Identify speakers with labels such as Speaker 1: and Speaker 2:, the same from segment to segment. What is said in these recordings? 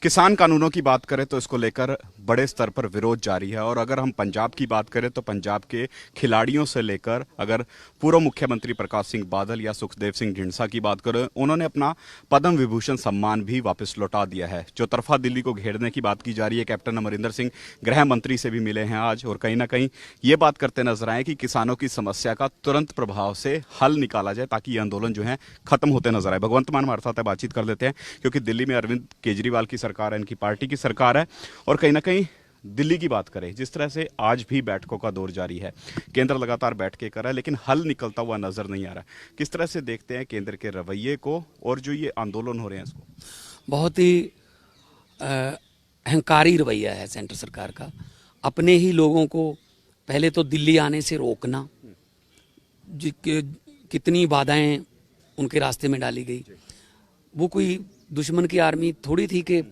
Speaker 1: किसान कानूनों की बात करें तो इसको लेकर बड़े स्तर पर विरोध जारी है। और अगर हम पंजाब की बात करें तो पंजाब के खिलाड़ियों से लेकर अगर पूर्व मुख्यमंत्री प्रकाश सिंह बादल या सुखदेव सिंह ढींडसा की बात करें, उन्होंने अपना पद्म विभूषण सम्मान भी वापस लौटा दिया है। चौतरफा दिल्ली को घेरने की बात की जा रही है। कैप्टन अमरिंदर सिंह गृह मंत्री से भी मिले हैं आज और कहीं ना कहीं ये बात करते नजर आए कि किसानों की समस्या का तुरंत प्रभाव से हल निकाला जाए ताकि ये आंदोलन जो है खत्म होते नजर आए। भगवंत मान हमारे साथ है, बातचीत कर लेते हैं, क्योंकि दिल्ली में अरविंद केजरीवाल की सरकार है, इनकी पार्टी की सरकार है। और कहीं ना कहीं दिल्ली की बात करें, जिस तरह से आज भी बैठकों का दौर जारी है, केंद्र लगातार बैठकें कर रहा है लेकिन हल निकलता हुआ नजर नहीं आ रहा। किस तरह से देखते हैं केंद्र के रवैये को और जो ये आंदोलन हो रहे हैं इसको?
Speaker 2: बहुत ही अहंकारी रवैया है सेंटर सरकार का। अपने ही लोगों को पहले तो दिल्ली आने से रोकना, कितनी बाधाएं उनके रास्ते में डाली गई। वो कोई दुश्मन की आर्मी थोड़ी थी कि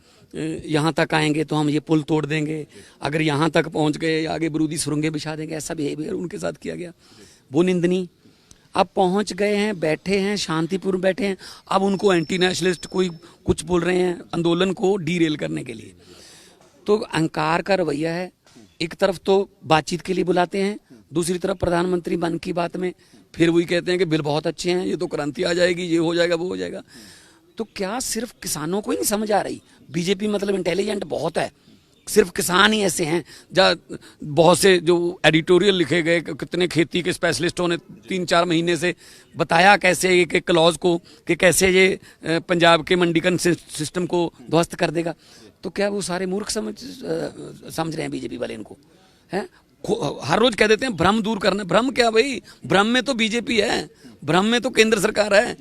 Speaker 2: यहाँ तक आएंगे तो हम ये पुल तोड़ देंगे, अगर यहाँ तक पहुँच गए आगे बरूदी सुरंगें बिछा देंगे। ऐसा बिहेवियर उनके साथ किया गया, वो निंदनीय। अब पहुँच गए हैं, बैठे हैं, शांतिपूर्ण बैठे हैं, अब उनको एंटी नेशनलिस्ट कोई कुछ बोल रहे हैं आंदोलन को डीरेल करने के लिए। तो अहंकार का रवैया है। एक तरफ तो बातचीत के लिए बुलाते हैं, दूसरी तरफ प्रधानमंत्री मन की बात में फिर वही कहते हैं कि बिल बहुत अच्छे हैं, ये तो क्रांति आ जाएगी, ये हो जाएगा, वो हो जाएगा। तो क्या सिर्फ किसानों को ही नहीं समझ आ रही? बीजेपी मतलब इंटेलिजेंट बहुत है, सिर्फ किसान ही ऐसे हैं? बहुत से जो एडिटोरियल लिखे गए, कितने खेती के स्पेशलिस्टों ने 3-4 महीने से बताया कैसे एक एक क्लॉज को कि कैसे ये पंजाब के मंडीकरण सिस्टम को ध्वस्त कर देगा। तो क्या वो सारे मूर्ख समझ रहे हैं बीजेपी वाले इनको? हैं हर रोज कह देते हैं भ्रम दूर करना। भ्रम क्या भाई? भ्रम में तो बीजेपी है, भ्रम में तो केंद्र सरकार है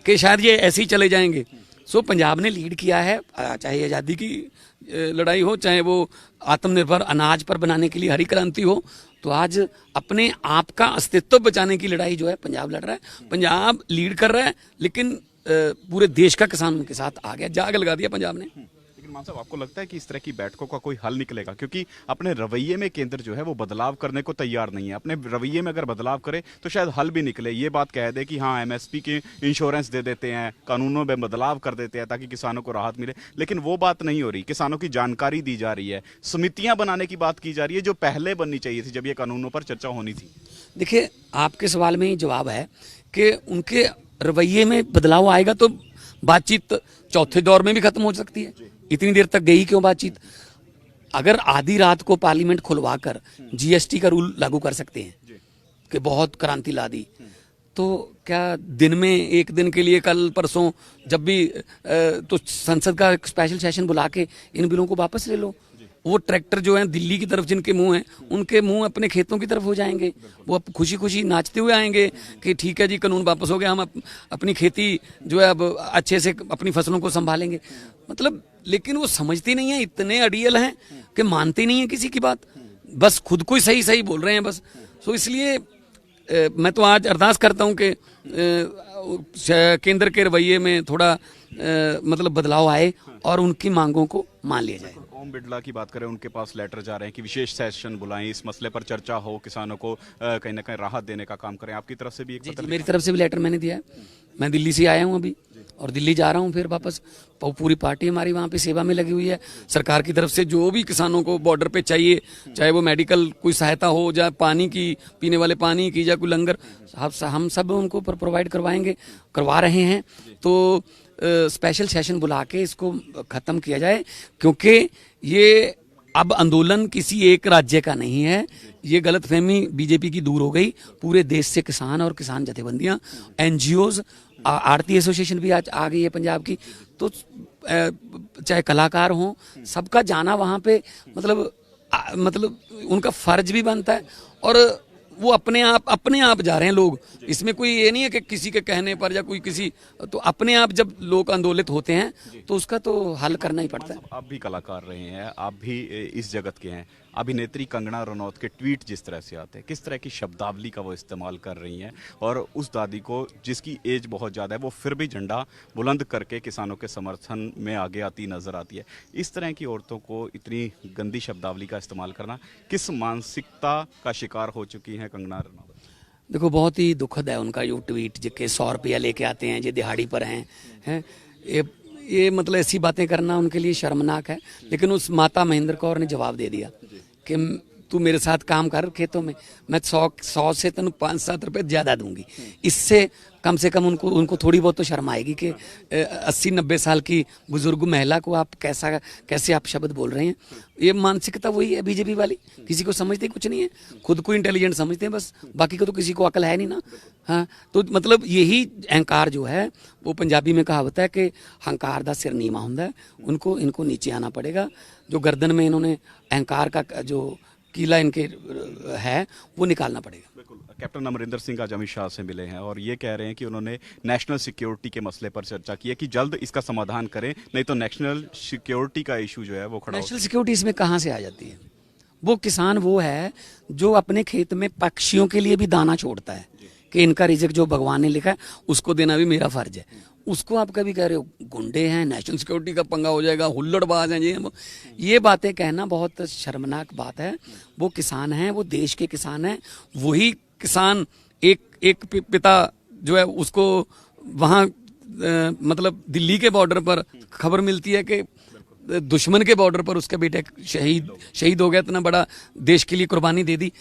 Speaker 2: कि शायद ये ऐसे ही चले जाएंगे। सो पंजाब ने लीड किया है, चाहे आज़ादी की लड़ाई हो, चाहे वो आत्मनिर्भर अनाज पर बनाने के लिए हरी क्रांति हो। तो आज अपने आप का अस्तित्व बचाने की लड़ाई जो है पंजाब लड़ रहा है, पंजाब लीड कर रहा है। लेकिन पूरे देश का किसान उनके साथ आ गया, जाग लगा दिया पंजाब ने।
Speaker 1: लेकिन मान साहब, आपको लगता है कि इस तरह की बैठकों का कोई हल निकलेगा? क्योंकि अपने रवैये में केंद्र जो है वो बदलाव करने को तैयार नहीं है। अपने रवैये में अगर बदलाव करे तो शायद हल भी निकले। ये बात कह दे कि हाँ एमएसपी के इंश्योरेंस दे देते हैं, कानूनों में बदलाव कर देते हैं ताकि किसानों को राहत मिले, लेकिन वो बात नहीं हो रही। किसानों की जानकारी दी जा रही है, समितियां बनाने की बात की जा रही है जो पहले बननी चाहिए थी जब ये कानूनों पर चर्चा होनी थी।
Speaker 2: देखिए, आपके सवाल में ही जवाब है कि उनके रवैये में बदलाव आएगा तो बातचीत चौथे दौर में भी खत्म हो सकती है। इतनी देर तक गई क्यों बातचीत? अगर आधी रात को पार्लियामेंट खुलवाकर जीएसटी का रूल लागू कर सकते हैं कि बहुत क्रांति ला दी, तो क्या दिन में एक दिन के लिए कल परसों जब भी तो संसद का स्पेशल सेशन बुला के इन बिलों को वापस ले लो। वो ट्रैक्टर जो है दिल्ली की तरफ जिनके मुंह हैं, उनके मुंह अपने खेतों की तरफ हो जाएंगे। वो अब खुशी खुशी नाचते हुए आएंगे कि ठीक है जी, कानून वापस हो गया, हम अपनी खेती जो है अब अच्छे से अपनी फसलों को संभालेंगे। मतलब लेकिन वो समझती नहीं है, इतने अड़ियल हैं कि मानते नहीं है किसी की बात, बस खुद को ही सही सही बोल रहे हैं बस। सो इसलिए मैं तो आज अरदास करता हूं कि केंद्र के रवैये में थोड़ा मतलब बदलाव आए और उनकी मांगों को मान लिया जाए।
Speaker 1: ओम बिरला की बात करें, उनके पास लेटर जा रहे हैं कि विशेष सेशन बुलाएं, इस मसले पर चर्चा हो, किसानों को कहीं ना कहीं राहत देने का काम करें। आपकी तरफ से भी एक पत्र?
Speaker 2: मेरी तरफ से भी लेटर मैंने दिया है। मैं दिल्ली से आया हूँ अभी और दिल्ली जा रहा हूँ फिर वापस। पूरी पार्टी हमारी वहाँ पे सेवा में लगी हुई है। सरकार की तरफ से जो भी किसानों को बॉर्डर पे चाहिए, चाहे वो मेडिकल कोई सहायता हो, या पानी की, पीने वाले पानी की, या कोई लंगर, हम सब उनको प्रोवाइड करवा रहे हैं। तो स्पेशल सेशन बुला के इसको खत्म किया जाए, क्योंकि ये अब आंदोलन किसी एक राज्य का नहीं है। ये गलतफहमी बीजेपी की दूर हो गई। पूरे देश से किसान और किसान जथेबंदियां, एनजीओज, आड़ती एसोसिएशन भी आज आ गई है पंजाब की। तो चाहे कलाकार हों, सबका जाना वहाँ पे मतलब उनका फर्ज भी बनता है। और वो अपने आप जा रहे हैं लोग। इसमें कोई ये नहीं है कि किसी के कहने पर या कोई किसी, तो अपने आप जब लोग आंदोलित होते हैं तो उसका तो हल करना ही पड़ता है।
Speaker 1: आप भी कलाकार रहे हैं, आप भी इस जगत के हैं। अभिनेत्री कंगना रनौत के ट्वीट जिस तरह से आते हैं, किस तरह की शब्दावली का वो इस्तेमाल कर रही हैं, और उस दादी को जिसकी एज बहुत ज़्यादा है वो फिर भी झंडा बुलंद करके किसानों के समर्थन में आगे आती नजर आती है। इस तरह की औरतों को इतनी गंदी शब्दावली का इस्तेमाल करना, किस मानसिकता का शिकार हो चुकी हैं कंगना रनौत?
Speaker 2: देखो, बहुत ही दुखद है उनका ये ट्वीट, जिसके 100 रुपया लेके आते हैं, ये दिहाड़ी पर हैं। ये मतलब ऐसी बातें करना उनके लिए शर्मनाक है। लेकिन उस माता महेंद्र कौर ने जवाब दे दिया कि तू मेरे साथ काम कर खेतों में, मैं 100 से तेन 5-7 रुपए ज्यादा दूंगी। इससे कम से कम उनको थोड़ी बहुत तो शर्म आएगी कि 80-90 साल की बुजुर्ग महिला को आप कैसे आप शब्द बोल रहे हैं। ये मानसिकता वही है बीजेपी वाली, किसी को समझते कुछ नहीं है, खुद को इंटेलिजेंट समझते हैं बस, बाकी को तो किसी को अकल है नहीं ना। हाँ, तो मतलब यही अहंकार जो है, वो पंजाबी में कहावत है कि हंकार दा सिर नीवा हुंदा है। इनको नीचे आना पड़ेगा। जो गर्दन में इन्होंने अहंकार का जो कीला इनके है वो निकालना पड़ेगा।
Speaker 1: बिल्कुल। कैप्टन अमरिंदर सिंह आज अमित शाह से मिले हैं और ये कह रहे हैं कि उन्होंने नेशनल सिक्योरिटी के मसले पर चर्चा की है कि जल्द इसका समाधान करें, नहीं तो नेशनल सिक्योरिटी का इशू जो है वो खड़ा
Speaker 2: नेशनल सिक्योरिटी इसमें कहाँ से आ जाती है? वो किसान वो है जो अपने खेत में पक्षियों के लिए भी दाना छोड़ता है कि इनका रिजक जो भगवान ने लिखा है उसको देना भी मेरा फर्ज है। उसको आप कभी कह रहे हो गुंडे हैं, नेशनल सिक्योरिटी का पंगा हो जाएगा, हुल्लड़बाज हैं ये बातें कहना बहुत शर्मनाक बात है। वो किसान हैं, वो देश के किसान हैं। वही किसान एक पिता जो है उसको वहाँ मतलब दिल्ली के बॉर्डर पर खबर मिलती है कि दुश्मन के बॉर्डर पर उसके बेटे शहीद हो गया, इतना बड़ा देश के लिए कुर्बानी दे दी।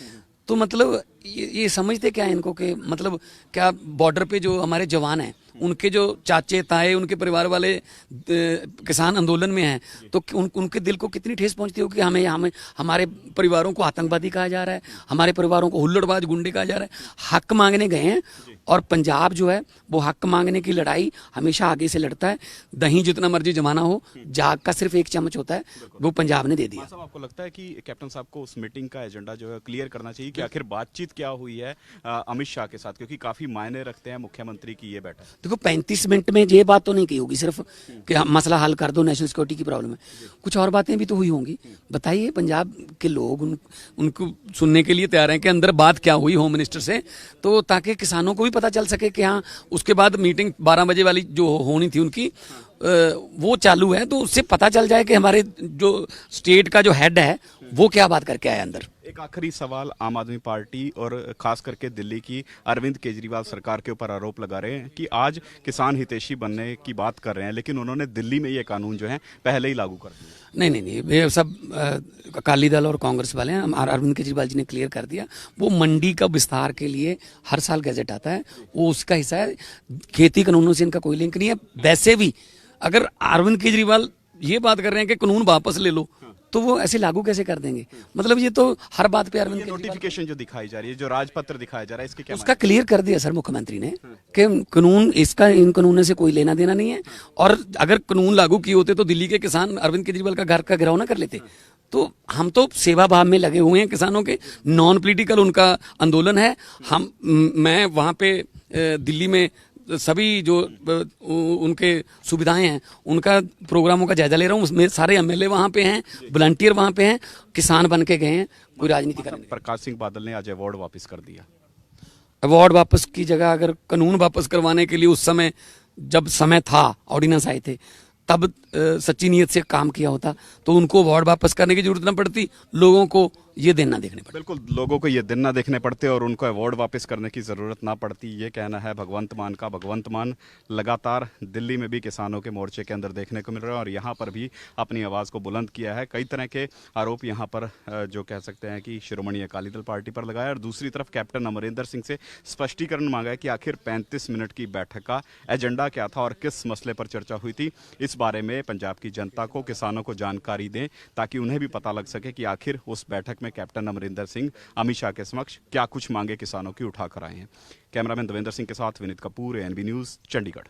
Speaker 2: तो मतलब ये समझते क्या है इनको कि मतलब क्या बॉर्डर पे जो हमारे जवान हैं उनके जो चाचे ताए उनके परिवार वाले किसान आंदोलन में हैं, तो उनके दिल को कितनी ठेस पहुंचती होगी कि हमें हमारे परिवारों को आतंकवादी कहा जा रहा है, हमारे परिवारों को हुल्लड़बाज गुंडे कहा जा रहा है। हक मांगने गए हैं और पंजाब जो है वो हक मांगने की लड़ाई हमेशा आगे से लड़ता है। दही जितना मर्जी जमाना हो, जाग का सिर्फ एक चम्मच होता है, वो पंजाब ने दे दिया।
Speaker 1: साहब, आपको लगता है कि कैप्टन साहब को उस मीटिंग का एजेंडा जो है क्लियर करना चाहिए कि आखिर बातचीत क्या हुई है अमित शाह के साथ, क्योंकि काफी मायने रखते हैं मुख्यमंत्री की ये बैठक।
Speaker 2: देखो 35 मिनट में ये बात तो नहीं की होगी सिर्फ कि हम मसला हल कर दो, नेशनल सिक्योरिटी की प्रॉब्लम है, कुछ और बातें भी तो हुई होंगी। बताइए, पंजाब के लोग उनको सुनने के लिए तैयार हैं कि अंदर बात क्या हुई होम मिनिस्टर से, तो ताकि किसानों को भी पता चल सके कि हाँ उसके बाद मीटिंग 12 बजे वाली जो होनी थी उनकी वो चालू है, तो उससे पता चल जाए कि हमारे जो स्टेट का जो हेड है वो क्या बात करके आया अंदर।
Speaker 1: एक आखिरी सवाल, आम आदमी पार्टी और खास करके दिल्ली की अरविंद केजरीवाल सरकार के ऊपर आरोप लगा रहे हैं कि आज किसान हितैषी बनने की बात कर रहे हैं, लेकिन उन्होंने दिल्ली में ये कानून जो है पहले ही लागू कर दिया।
Speaker 2: नहीं, ये सब अकाली दल और कांग्रेस वाले हैं। अरविंद केजरीवाल जी ने क्लियर कर दिया, वो मंडी का विस्तार के लिए हर साल गैजेट आता है, वो उसका हिस्सा है। खेती कानूनों से इनका कोई लिंक नहीं है। वैसे भी अगर अरविंद केजरीवाल ये बात कर रहे हैं कि कानून वापस ले लो, तो वो ऐसे लागू कैसे कर देंगे? मतलब ये तो हर बात पे अरविंद केजरीवाल
Speaker 1: नोटिफिकेशन जो दिखाई जा रही है, जो राजपत्र दिखाया जा रहा है, इसके क्या
Speaker 2: उसका क्लियर कर दिया सर मुख्यमंत्री ने कि कानून इसका इन कानूनों से कोई लेना देना नहीं है। और अगर कानून लागू किए होते तो दिल्ली के किसान अरविंद केजरीवाल का घर का घेराव ना कर लेते। तो हम तो सेवा भाव में लगे हुए हैं किसानों के, नॉन पॉलिटिकल उनका आंदोलन है। मैं वहाँ पे दिल्ली में सभी जो उनके सुविधाएं हैं उनका प्रोग्रामों का जायजा ले रहा हूँ। उसमें सारे एमएलए वहाँ पे हैं, वॉलंटियर वहाँ पे हैं, किसान बन के गए हैं, कोई राजनीति करने।
Speaker 1: प्रकाश सिंह बादल ने आज अवार्ड वापस कर दिया।
Speaker 2: अवार्ड वापस की जगह अगर कानून वापस करवाने के लिए उस समय जब समय था, ऑर्डिनेंस आए थे, तब सच्ची नीयत से काम किया होता तो उनको अवार्ड वापस करने की जरूरत न पड़ती, लोगों को ये दिन ना देखने पड़ते।
Speaker 1: बिल्कुल, लोगों को ये दिन ना देखने पड़ते और उनको अवार्ड वापस करने की ज़रूरत ना पड़ती, ये कहना है भगवंत मान का। भगवंत मान लगातार दिल्ली में भी किसानों के मोर्चे के अंदर देखने को मिल रहा है और यहाँ पर भी अपनी आवाज़ को बुलंद किया है। कई तरह के आरोप यहाँ पर जो कह सकते हैं कि शिरोमणि अकाली दल पार्टी पर लगाया और दूसरी तरफ कैप्टन अमरिंदर सिंह से स्पष्टीकरण मांगा है कि आखिर 35 मिनट की बैठक का एजेंडा क्या था और किस मसले पर चर्चा हुई थी। इस बारे में पंजाब की जनता को, किसानों को जानकारी दें ताकि उन्हें भी पता लग सके कि आखिर उस बैठक में कैप्टन अमरिंदर सिंह अमित शाह के समक्ष क्या कुछ मांगे किसानों की उठाकर आए हैं। कैमरामैन देवेंद्र सिंह के साथ विनीत कपूर, एएनबी न्यूज़, चंडीगढ़।